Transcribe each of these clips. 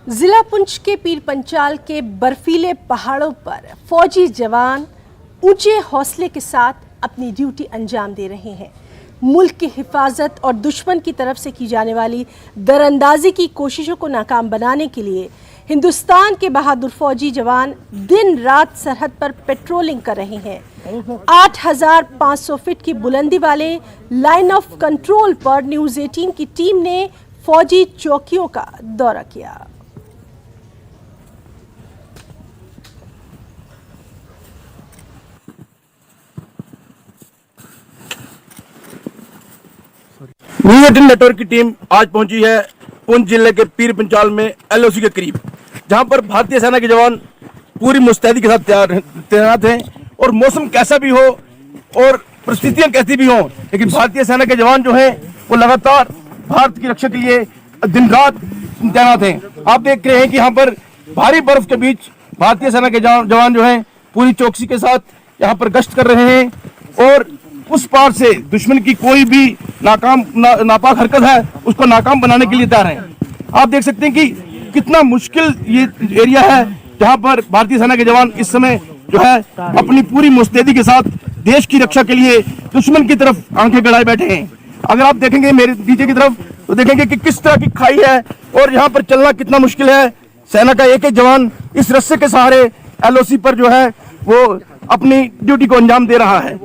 जिला पुंछ के पीर पंचाल के बर्फीले पहाड़ों पर फौजी जवान ऊंचे हौसले के साथ अपनी ड्यूटी अंजाम दे रहे हैं। मुल्क की हिफाजत और दुश्मन की तरफ से की जाने वाली दरअंदाजी की कोशिशों को नाकाम बनाने के लिए हिंदुस्तान के बहादुर फौजी जवान दिन रात सरहद पर पेट्रोलिंग कर रहे हैं। 8,500 फीट की बुलंदी वाले लाइन ऑफ कंट्रोल पर न्यूज़ 18 की टीम ने फौजी चौकियों का दौरा किया। न्यूज़ 18 नेटवर्क की टीम आज पहुंची है पुंछ जिले के पीर पंचाल में LOC के करीब, जहां पर भारतीय सेना के जवान पूरी मुस्तैदी के साथ तैनात हैं। और मौसम कैसा भी हो और परिस्थितियां कैसी भी हों, लेकिन भारतीय सेना के जवान जो हैं वो लगातार भारत की रक्षा के लिए दिन रात तैनात हैं। आप देख रहे हैं कि यहाँ पर भारी बर्फ के बीच भारतीय सेना के जवान जो हैं पूरी चौकसी के साथ यहाँ पर गश्त कर रहे हैं और उस पार से दुश्मन की कोई भी नापाक हरकत है उसको नाकाम बनाने के लिए तैयार हैं। आप देख सकते हैं कि कितना मुश्किल ये एरिया है जहां पर भारतीय सेना के जवान इस समय जो है अपनी पूरी मुस्तैदी के साथ देश की रक्षा के लिए दुश्मन की तरफ आंखें गड़ाए बैठे हैं। अगर आप देखेंगे मेरे पीछे की तरफ तो देखेंगे कि किस तरह की खाई है और यहाँ पर चलना कितना मुश्किल है। सेना का एक एक जवान इस रस्से के सहारे LOC पर जो है वो अपनी ड्यूटी को अंजाम दे रहा है।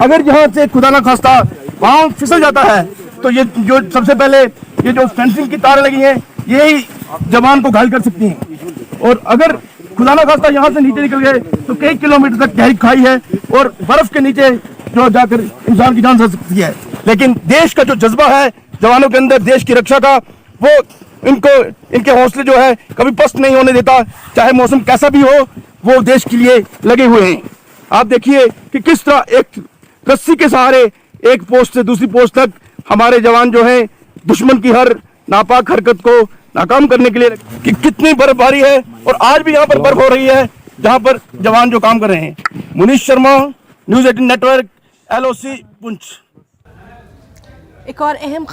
अगर यहाँ से खुदा ना खास्ता पांव फिसल जाता है तो ये जो सबसे पहले ये जो फेंसिंग की तार लगी है यही जवान को घायल कर सकती हैं। और अगर खुदा ना खास्ता यहाँ से नीचे निकल गए तो कई किलोमीटर तक गहरी खाई है और बर्फ के नीचे जो जाकर इंसान की जान जा सकती है। लेकिन देश का जो जज्बा है जवानों के अंदर देश की रक्षा का, वो इनके हौसले जो है कभी पस्त नहीं होने देता। चाहे मौसम कैसा भी हो वो देश के लिए लगे हुए हैं। आप देखिए कि किस तरह एक रस्सी के सहारे एक पोस्ट से दूसरी पोस्ट तक हमारे जवान जो हैं दुश्मन की हर नापाक हरकत को नाकाम करने के लिए कि कितनी बर्फबारी है और आज भी यहाँ पर बर्फ हो रही है जहाँ पर जवान जो काम कर रहे हैं। Munish Sharma, news 18 network, LOC Poonch. एक और अहम